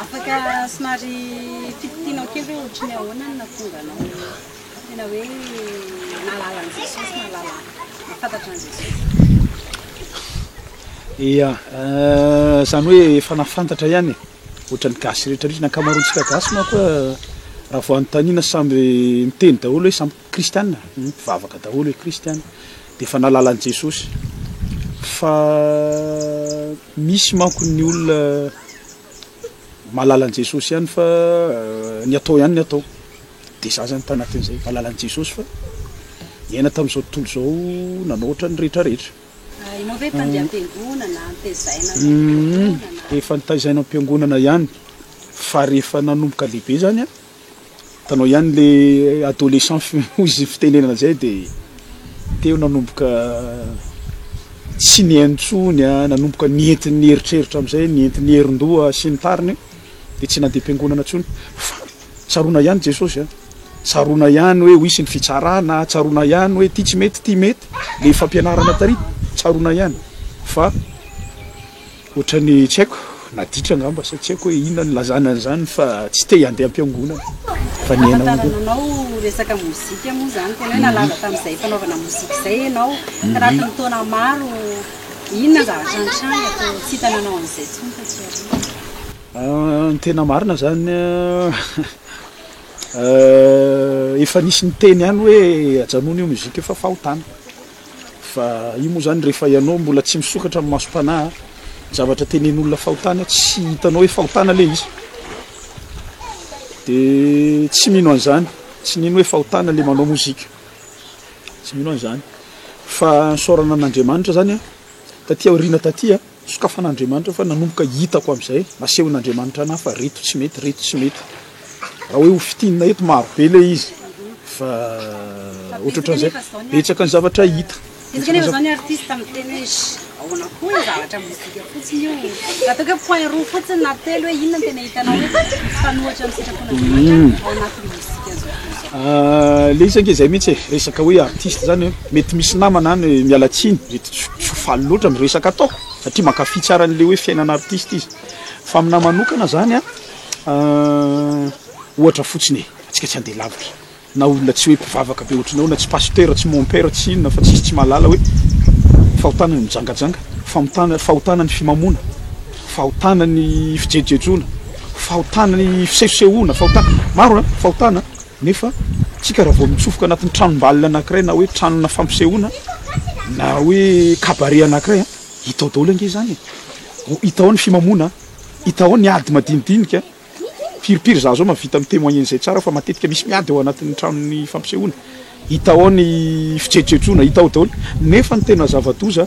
afaka somary fititinao kely hoe ohatrany ahoana no natonga anao tena hoe nalala an'i Jesosy nalala nafantatra an'i Jesosy. Ia, zany hoe efa nafantatra ihany ohatrany gasy rehetrarehetra, ny ankamaroantsika gasy manko raha vao anontaniana samby miteny daholo hoe samby kristianina, mpivavaka daholo hoe kristianina dia efa nalala an'i Jesosy. Fa misy manko ny olona malala an'i Jesosy ihany fa ny atao ihany ny atao. Dia za zany tanatin'izay malala an'i Jesosy fa niaina tamin'izao tontolo izao nanao ohatrany rehetrarehetra. Ianao hoe mpandeha am-piangonana, nitaizaina efa nitaizaina am-piangonana ihany fa rehefa nanomboka lehibe zany tanao ihany le adolescent izy fitenenana zay dia teo nanomboka tsy niantsony nanomboka nientin'ny heritreritra amin'izay, nientin'ny herin-doha sy ny tariny dia tsy nandeha am-piangonana intsony fa tsaroana ihany Jesosy tsaroana ihany hoe ho isy ny fitsarana, tsaroana ihany hoe ty tsy mety ty mety, le fampianarana tary tsaroana ihany fa ohatrany tsy haiko naditra angamba sa tsy haiko hoe inona ny lazana an'izany fa tsy te handeha am-piangonana fa niaina afahafantaranao resaka mozika moa zany tena hoe nalaza tamin'izay fanaovana mozika izay ianao karatin'ny taona maro inona zavatra nitranga atao tsy hitananao an'izay tsony fa tsy ariana. Ny tena marina zany efa nisy ny teny ihany hoe ajanona io mozika efa fahotana fa io moa zany rehefa ianao mbola tsy misokatra amin'ny masom-panahy zavatra tenen'olona fahotana tsy hitanao hoe fahotana le izy dia tsy mino an'izany, tsy nino hoe fahotana le manao mozika, tsy mino an'izany fa nisaorana an'Andriamanitra zany taty aoriana taty sokafan'Andriamanitra fa nanomboka hitako amin'izay nasehon'Andriamanitra anahy fa reto tsy mety, reto tsy mety raha hoe ho fitinina eto maro be le izy fa ohatrohatran'izay betsaka ny zavatra hita. Izy kanefa zao ny artiste miteny hoe ahoana koa ny zavatra mozika fotsiny io raha toa hoe point roa fotsiny na telo hoe inona tena hitanao hoe fanohatra amin'ny sitrapon'Andriamanitra ao anatin'ny mozika zao. Le izy ange zay mihitsy resaka hoe artiste zany mety misy namana any miala tsiny mety tsy faly loatra miresaka ataoko satria mankafy tsara an'le hoe fiainana artiste izy fa aminah manokana zany ohatra fotsiny atsika tsy handeha lavitra na olona tsy hoe mpivavaka be ohatranao na tsy pasteur tsy mon-père tsy inona fa tsisy tsy malala hoe fahotana ny mijangajanga, fahotana ny fimamona, fahotana ny fijejoejona, fahotana ny fisehosehoana, fahotana maro fahotana nefa tsika raha vao mitsofoka anatin'ny tranombalina anankiray na hoe tranona fampisehoana na hoe kabare anankiray hita ao daholo ange zany hita ao ny fimamona, hita ao ny ady madinidinika piripiry za zao mavita mitemoigner zay tsara fa matetika misy miady ao anatin'ny tranony fampisehoana, hita ao ny fijejoejona, hita ao daholo nefa ny tena zava-doza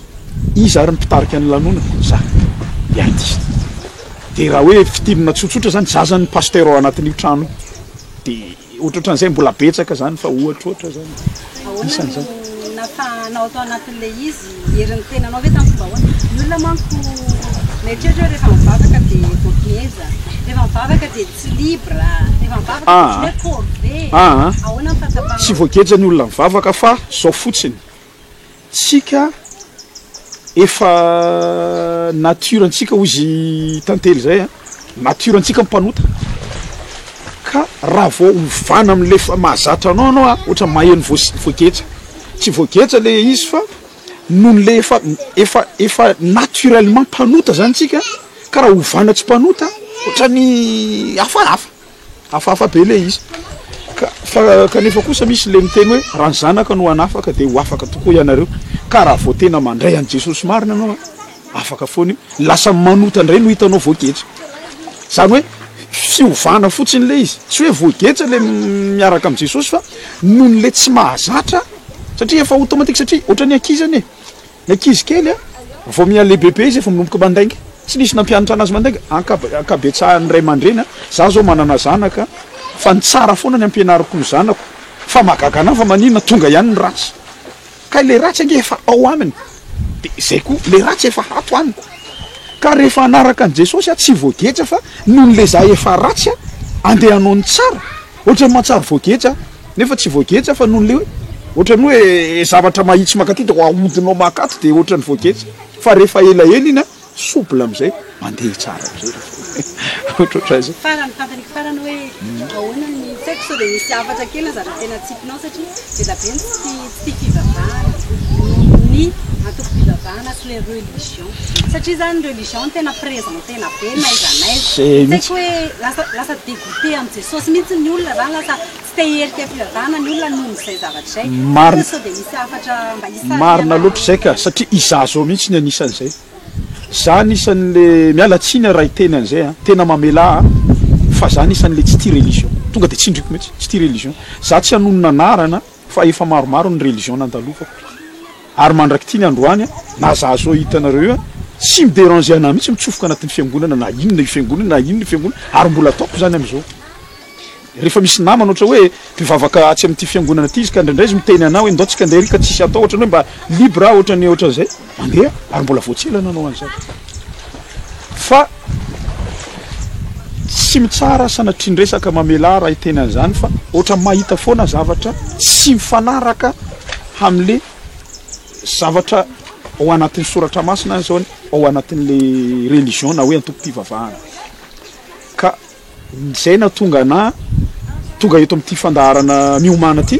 izy ary ny mpitarika ny lanonana za ny artiste dia raha hoe fitinina tsotsotra zany zaza ny pasteur ao anatin'io trano dia ohatrohatran'izay mbola betsaka zany fa ohatrohatra zany isan'izany nafanao atao anatin'le izy herin'ny tenanao ve tamin'ny fomba ahoana ny olona manko mieritreritra rehefa mivavaka dia vokieza, rehefa mivavaka dia tsy libre, rehefa mivavaka dia tsy corvée ahoana ny fahatsapana tsy voageja ny olona mivavaka fa zao fotsiny tsika efa naturantsika hoy izy tantely zay naturantsika mpanota ka raha vao ovana amin'le mahazatra anao ohatra maheno voageja tsy voageja le izy fa noho le efa naturellement mpanota zany tsika ka raha ovana tsy mpanota ohatrany hafahafa be le izy kanefa kosa misy le miteny hoe raha ny zanaka no anafaka dia ho afaka tokoa ianareo ka raha vao tena mandray an'i Jesosy marina anao afaka foana io lasa manota indray no hitanao voageja zany hoe fiovana fotsiny le izy tsy hoe voageja le miaraka amin'i Jesosy fa noho le tsy mahazatra satria efa automatique satria ohatrany ankizany ny ankizy kely vao mialehibehibe izy efa minomboka mandainga tsy nisy nampianatra anazy mandainga ankabetsahany ray aman-dreny za zao manana zanaka fa ny tsara foana ny ampianariko ny zanako fa mahagaga anahy fa maninona tonga ihany ny ratsy ka le ratsy ange efa ao aminy dia zay koa le ratsy efa hato any ka rehefa anaraka an' Jesosy tsy voageja fa noho le za efa ratsy andehanao ny tsara ohatrany mahatsara voageja nefa tsy voageja fa noho le hoe ohatrany hoe zavatra mahitsy makaty dia ahodinao makato dia ohatrany voageja fa rehefa elaela iny souple amin'izay mandeha tsara amin'izay ohatr'izay farany fantaniko farany hoe ahoana ny tsaiko sao dia misy afatra kely zatra tena tsipinao satria be da be tsy tia fivavahana ny antoko fivavahana sy le religion satria zany religion tena présentena be naiza tsaiko hoe lasa dégoûté am' Jesosy mihitsy ny olona zany lasa tsy te herika fivavahana ny olona noho n'izay zavatra zay sao dia misy afatra mba isary marina loatra zay ka satria izaho zao mihitsy ny anisan'izay za nisan'le mialatsiny raha iteny an'izay a tena mamela fa za nisan'le tsy tia religion tonga dia tsindriko mihitsy tsy tia religion za tsy hanonona anarana fa efa maromaro ny religion nandalofako ary mandraky tia ny androany a na za zao hitanareo a tsy midérange anahy mihitsy mitsofoka anatin'ny fiangonana na inona i fiangonana na inona i fiangonana ary mbola ataoko zany am'izao rehefa misy namana ohatra hoe mpivavaka atsy amin'ity fiangonana ty izy ka indraindray izy miteny anao hoe ndao tsika andeha rika tsisy atao ohatrany hoe mba libre ohatrany ohatran'izay mandeha ary mbola voatsilana anao an'izay fa tsy mitsara sanatriandresaka mamela raha iteny an'izany fa ohatra mahita foana zavatra tsy mifanaraka am'le zavatra ao anatin'ny soratra masina zao ao anatin'le religion na hoe antoko-pivavahana ka zay na tonga na tonga eto amin'ity fandaharana miomana ty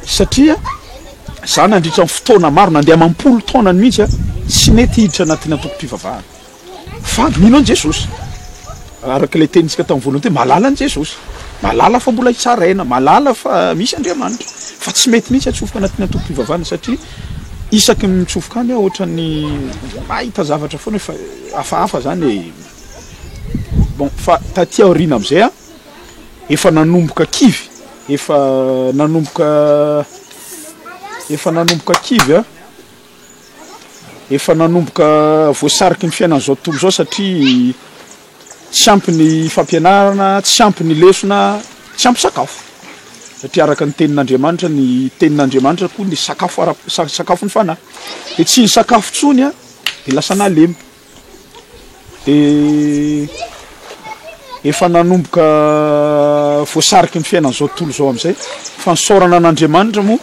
satria za nandritra amin'ny fotoana maro nandeha mampolo taonany mihitsy a tsy mety hiditra anatin'ny antoko-pivavahana fa mino an' Jesosy araka le tenitsika tamin'ny voalohany te malala an' Jesosy malala fa mbola hitsaraina malala fa misy Andriamanitra fa tsy mety mihitsy atsofoka anatin'ny antoko-pivavahana satria isaky mitsofoka any ohatrany mahita zavatra foana fa hafahafa zany bon fa taty aoriana am'izay a efa nanomboka kivy efa nanomboka kivy a efa nanomboka voasariky ny fiainany zao tontolo zao satria tsy ampy ny fampianarana tsy ampy ny lesona tsy ampy sakafo satria araka ny tenin'Andriamanitra ny tenin'Andriamanitra koa ny sakafo ny fanahy de tsy ny sakafo tsony a de lasa nalemy de efa nanomboka voasariky ny fiainany zao tontolo zao am'izay fa nisaorana an'Andriamanitra moa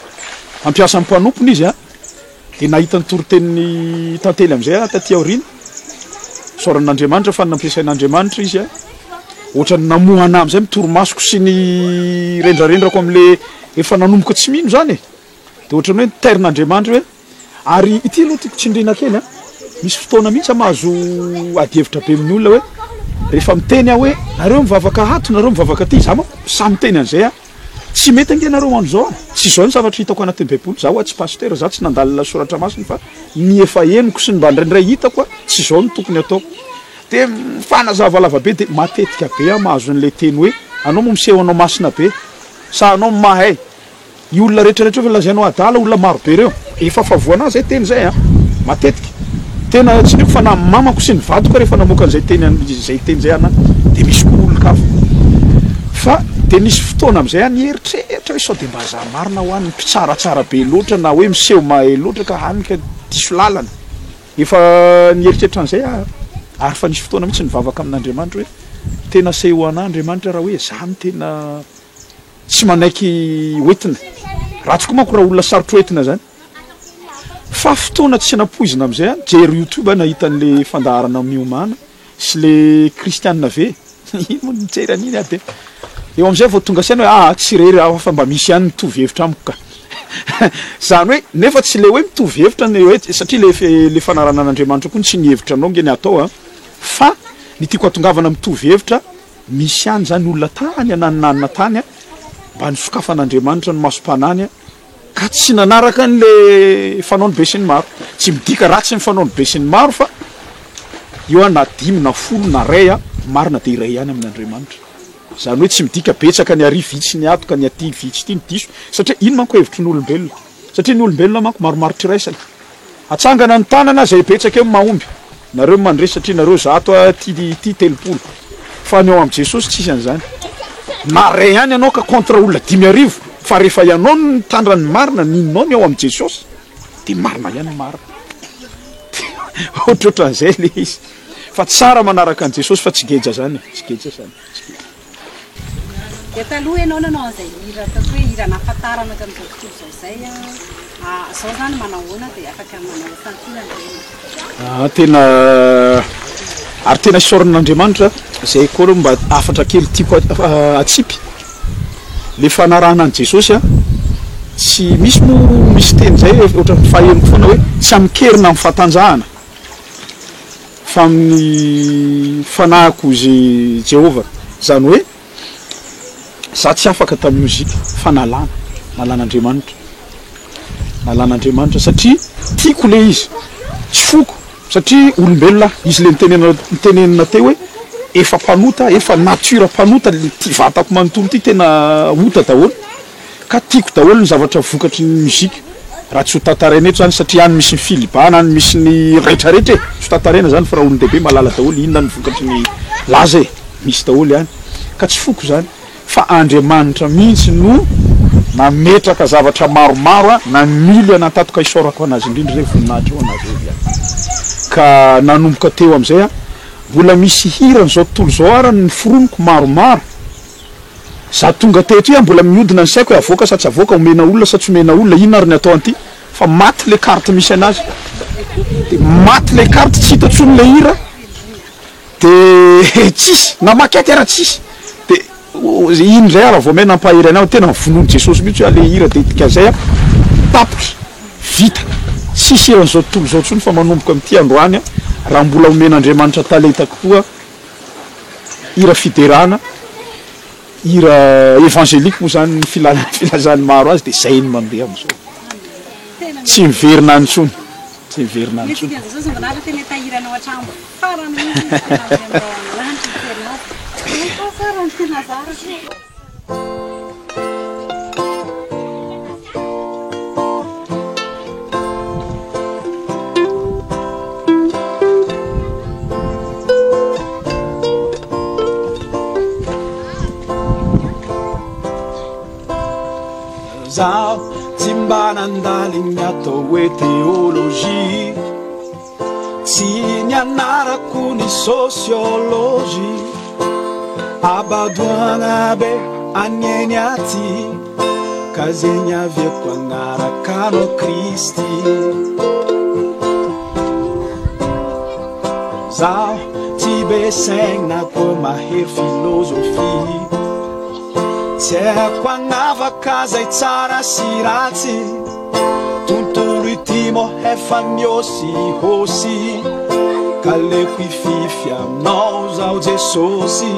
ampiasa ny mpanompony izy a de nahita ny toroteniny tantely am'izay a taty aoriana saoran'Andriamanitra fa nampiasain'Andriamanitra izy a ohatrany namohana am'izay mitoromasoko sy ny rendrarendrako am'le efa nanomboka tsy mino zany de ohatrany hoe niterin'Andriamanitra hoe ary ity aloha tiako tsindrina kely a misy fotoana mihitsy mahazo adihevitra be amin'ny olona hoe rehefa miteny aho hoe nareo mivavaka hato nareo mivavaka ty za manko samy miteny an'izay a tsy mety angenareo an'izao a tsy zao ny zavatra hitako anatin'ny baiboly zaho a tsy pasteur za tsy nandalina soratra masiny fa ny efa henoko sy ny mba ndraindray hitako a tsy zao ny tokony ataoko de mifanazava lavabe de matetika be a mahazo an'le teny hoe anao moa miseho anao masina be sa anao mahay i olona rehetrarehetra fa lazainao adala olona maro be reo efa favoana zay teny zay a matetika tena tsy niko fa na mamako sy ny vadiko rehefa namoaka an'izay teny zay ana de misy koa olon-kafa fa de nisy fotoana am'izay a nieritreritra hoe sao de mba za marina ho any mpitsaratsara be loatra na hoe miseho mahay loatra ka hanika diso lalana efa nieritreritra an'izay a ary fa nisy fotoana mihitsy nivavaka amin'Andriamanitra hoe tena seho an'Andriamanitra raha hoe za no tena tsy manaiky hoetina raha tsy koa manko raha olona sarotro hoetina zany fa fotoana tsy napoizina am'izay a jery YouTube nahita an'le fandaharana miomana sy le kristianina ve ino moa nijery an'iny a de eo am'izay vao tonga saina hoe tsy rery fa mba misy ihany mitovy hevitra amiko ka zany hoe nefa tsy le hoe mitovy hevitra ny hoe satria le fanarana an'Andriamanitra koa tsy ny hevitra anao nge ny atao a fa ny tiako atongavana mitovy hevitra misy ihany zany olona tany ananinanina tany a mba nisokafan'Andriamanitra ny masom-panany a ka tsy nanaraka n'le fanaony be sy ny maro tsy midika ratsy ny fanaony be sy ny maro fa io a na 10 na 10 na ray a marina de iray ihany amin'Andriamanitra zany hoe tsy midika betsaka ny ary vitsy ny ato ka ny aty vitsy ty ny diso satria ino manko hevitry ny olombelona satria ny olombelona manko maromaro triraisana atsangana ny tanana zay betsaka eo mahomby nareo mandresy satria nareo zato a ty telopolo fa ny ao am' Jesosy tsisy an'izany na ray ihany ianao ka contre olona 10,000 fa rehefa ianao ny tandrany marina ninonao ny ao am' Jesosy de marina ihany marina ohatrohatran'izay le izy fa tsara manaraka an' Jesosy fa tsy geja zany tsy geja zany de taloha ianao nanao an'izay hira ataoko hoe hira nahafantarana tam'izao tontolo zao zay zao zany manao hoana de afaka manao santina tena ary tena isaoran'Andriamanitra zay koa aloha mba afatra kely tiako atsipy le fanarahana an' Jesosy a tsy misy mo misy teny zay ohatra fahenoko foana hoe tsy amikerina amin'ny fahatanjahana fa amin'ny fanahiko izy Jehova zany hoe za tsy afaka tamin'ny mozika fa nalan'Andriamanitra satria tiako le izy tsy foko satria olombelona izy le nitenenina teo hoe efa mpanota efa natura mpanota le ty vatako manontolo ty tena ota daholo ka tiako daholo ny zavatra vokatry ny mozika raha tsy ho tantaraina eto zany satria any misy ny filibana any misy ny rehetrarehetra tsy ho tantaraina zany fa raha olon-dehibe malala daholo inona ny vokatry ny laza misy daholo ihany ka tsy foko zany fa Andriamanitra mihitsy no nametraka zavatra maromaro na mily anatatoka isaorako anazy indrindra zay voninahitra eo anazy eo ka nanomboka teo am'izay mbola misy hira n'izao tontolo zao ara ny foroniko maromaro za tonga teto mbola miodina ny saiko hoe avoaka sa tsy avoaka omena olona sa tsy omena olona inona ary ny atao an'ity fa maty le carte misy anazy de maty le carte tsy hita tsony le hira de tsisy na makety ara tsisy de iny zay raha vao mena ampahiry anao tena mivonono Jesosy mihitsy hoe le hira de itikazay tapitra vita tsisy hira n'izao tontolo zao tsony fa manomboka amin'ity androany raha mbola omen'Andriamanitra talenta kokoa hira fiderana hira évangélique moa zany ny filazany maro azy de zay ny mandeha am'izao tsy miverina any tsony Zaho tsy mba nandaligny atao hoe teolojia tsy nianarako ny sosiolojia abadoagna be anieny aty ka zegny aviako agnaraka anao Kristy zaho tsy besaigny na koa mahery filozofia tsy haiko agnavaka zay tsara sy ratsy tontolo ity mo efa miosihosy ka leko ifify aminao zaho Jesosy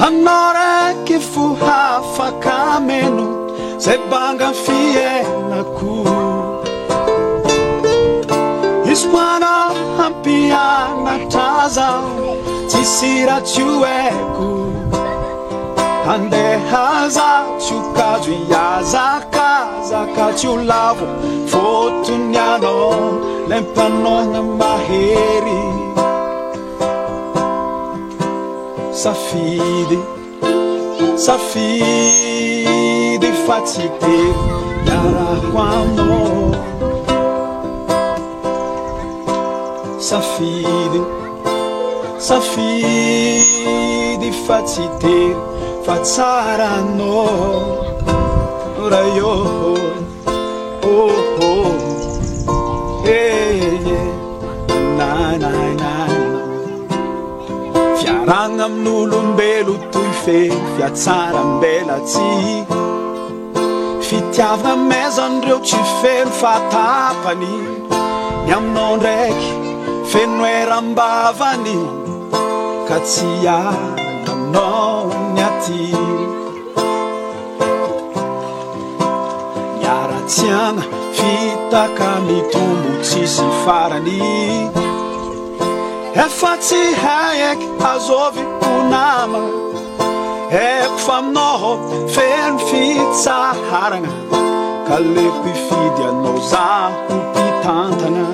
anao raiky fo hafaka meno zay banga fiainako izy ko anao hampianatra zaho tsisy raha tsy ho haiko handeha zaho tsy ho kajo hiazakazaka tsy ho lavo fotony anao le mpanona mahery safidy fa tsy tery iarako aminao safidy fa tsy tery fa tsaranao rayo fiaragna amin'olombelo toy feny fiatsarambelatsy fitiavana maizan'ireo tsy feno fatapany ny aminao ndraiky feno eram-bavany ka tsy aminao ny atiry miaratsiagna fitaka mitombo tsisy farany efa tsy haiko azovy ho nama haiko fa aminao feno fitsaharagna ka leko ifidy anao zaho mpitantana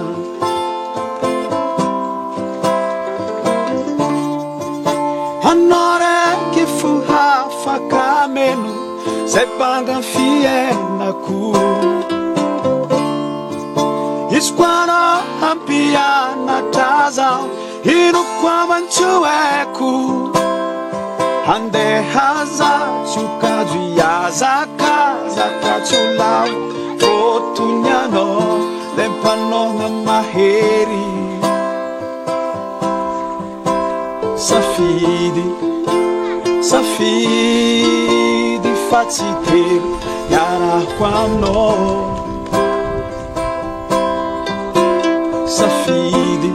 anao raiky fo hafaka meno zay banga fiainako izy ko anao hampianatra zaho ino koa mantsy haiko handeha zaho tsy ho kajo hiazakazaka tsy ho lavo fotony anao lempanona mahery safidy safidy fa tsy tery iarako aminao safidy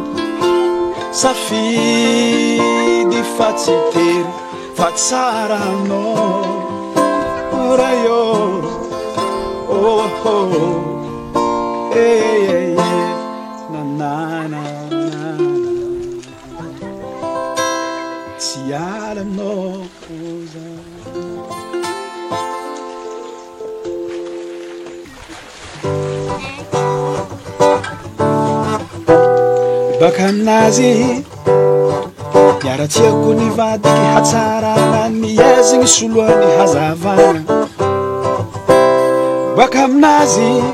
safidy fa tsy tery fa tsara aminao raio oh oh hey na na na Siala no cosa Bakaminazy Miaratsiako ny vadiky hatsarana miezigny soloany hazavana Bakaminazy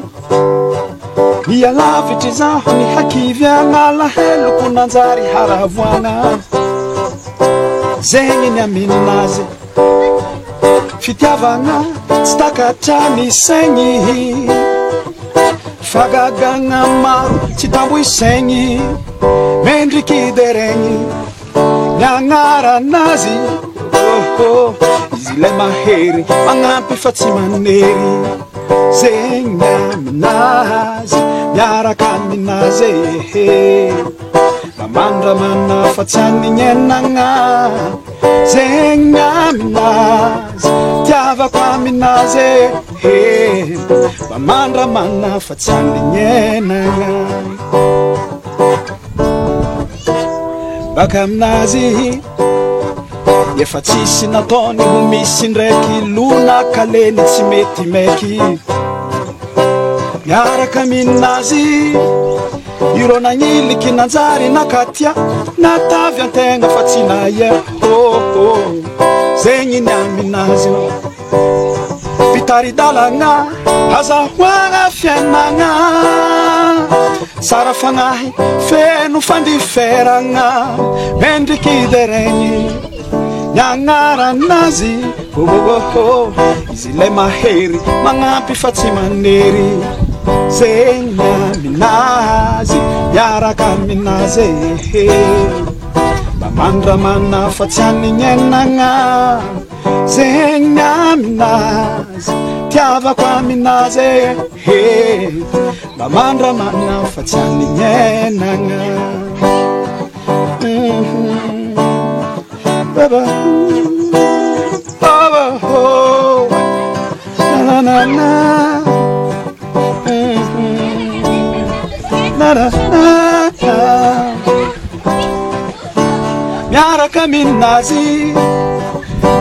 Mialavitry zaho ny hakivy agnalahelo nanjary haravoana Zegny ny aminazy fitiavagna tsy takatra misaigny fagagagna maro tsy tambo isaigny mendriky deregny ny agnaranazy izy le mahery magnampy fa tsy manery zegny aminazy miaraka aminazy Mamandramana fa tsy aninyenagna zegny aminazy tiavako aminazy mamandramana fa tsy aninyenagna baka aminazy efa tsisy nataony ho misy ndraiky lona kaleny tsy mety meky miaraka aminazy Iro nagniliky nanjary nakatia natavy antegna fa tsy naia zegny ny aminazy pitaridalagna hazahoagna fiainagna sara fagnahy feno fandiferagna mendriky deregny ny agnaranazy izy le mahery magnampy fa tsy manery zegny aminazy miaraka aminazy mamandramana fa tsy aninyenagna zegny aminazy tiavako aminazy mamandramana fa tsy aninyenagna na na na miaraka aminazy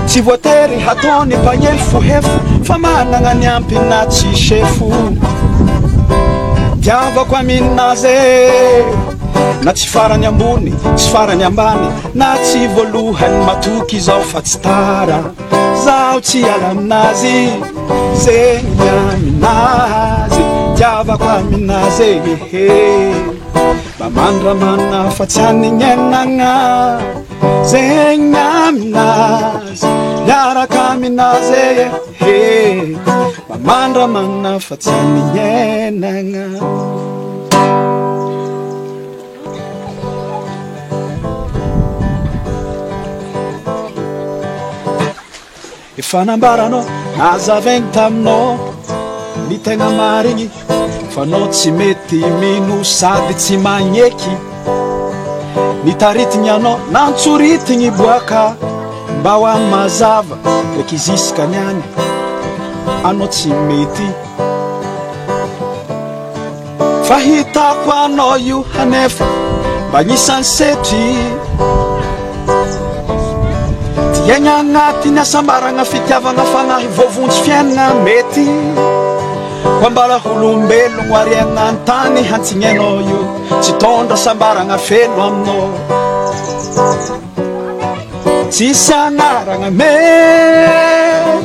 tsy voatery hataony mpagnely fohefo fa managna ny ampina tsy sefo tiavako aminazy na tsy farany ambony tsy farany ambany na tsy voalohany matoky zao fa tsy tara zaho tsy ala aminazy zegny aminazy tiavako aminazy mamandramana fa tsy aninyenagna zegny aminazy miaraka aminazy mamandramana fa tsy aninyenagna efa nambaranao nazavaigny taminao ny tegna marigny fanao tsy mety mino sady tsy magneky nitaritigny anao nantsoritigny boaka mba ho any mazava ndraiky iziska niany anao tsy mety fa hitako anao io hanefa mba nisany setry tiagna agnatiny asambaragna fitiavagna fagnahy voavontsy fiainagna mety Kwambala hulumbelo wariana ntani hantingeno yu Chitonda sambaranga feno amno Chisangaranga me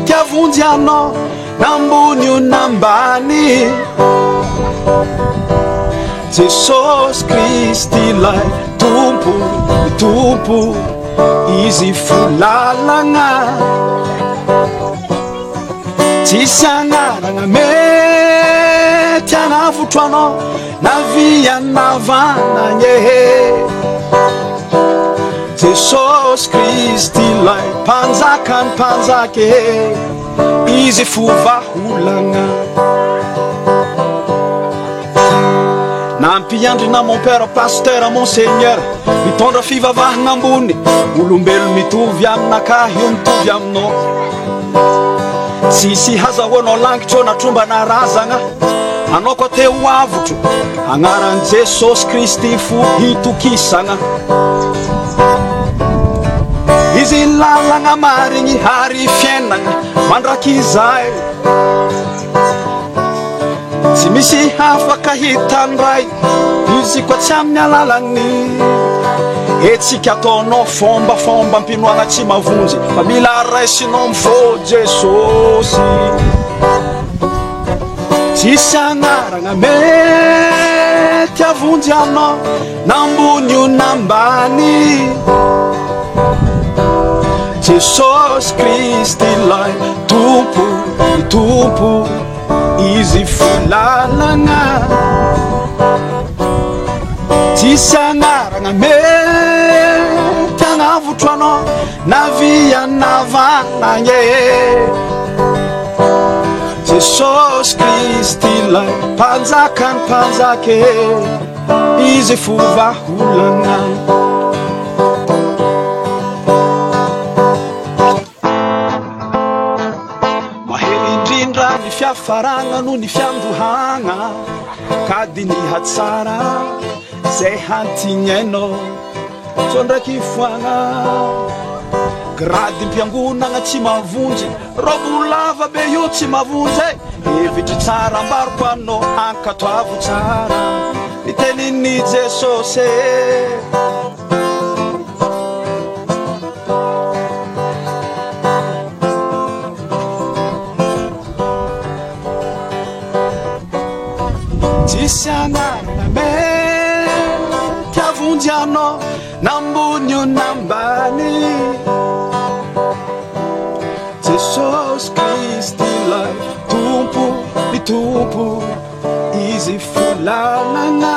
Tiavundiano Nambunyu nambani Jesus Christi lai Tumpu, tumpu Easy fulalanga Chisangaranga me Tiana avotrano navianavananye Jesosy Kristy lay mpanjakany mpanjake izy fovaholagna nampiandrina mon père pasteur monseigneur mitondra fivavahagna ambony olombelo mitovy aminakahy io mitovy aminao tsisy hazahoanao langitro na tromba na razagna anao koa te ho avotro agnaran'i Jesosy Kristy fo hitokisagna izy lalagna marigny ary fiainagna mandraky izay tsy misy afaka hitandray izy koa tsy amin'ny alalagny etsika ataonao fombafomba ampinoagna tsy mavonjy fa mila raisinao mifô Jesosy tsisy agnaragna mety avonjy anao nambony io nambany Jesosy Kristy lay tompo izy folalagna tsisy agnaragna mety agnavotro anao navianavanagny Jesosy Kristy lay mpanjakany mpanjake izy fovaholagna ny fiafaragna no ny fiandohagna kady ny hatsara zay hantignainao tsao ndraiky foagna grady mpiangonagna tsy mavonjy robo lava be io tsy mavonjy hevitry tsara ambaroko anao ankatoavo tsara ny tenin'ny Jesosy tsisy agnaragna mety avonjy anao nambony io nambany Jesosy Kristy lay tompo izy folalagna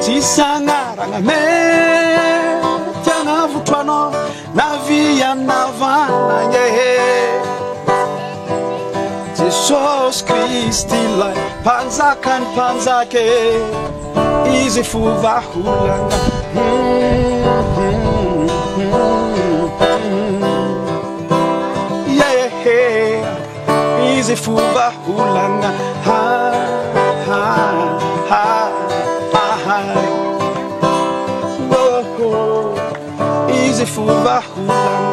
tsisy agnaragna mety agnavotro anao navianavanagny Jesosy Kristy lay mpanjakany mpanjake izy fovaholagna izy fovaholagna izy fovaholagna